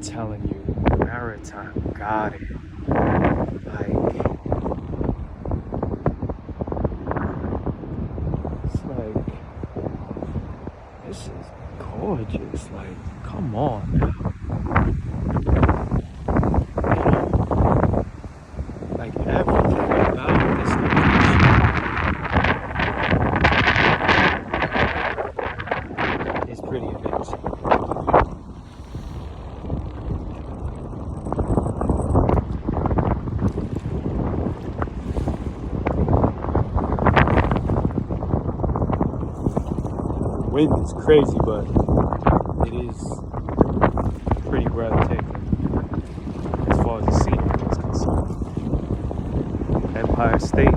telling you, maritime got it. Like, it's like, this is gorgeous. Like, come on now. Like, everything about this location is pretty amazing. Wind is crazy, but it is pretty breathtaking as far as the scenery is concerned. Empire State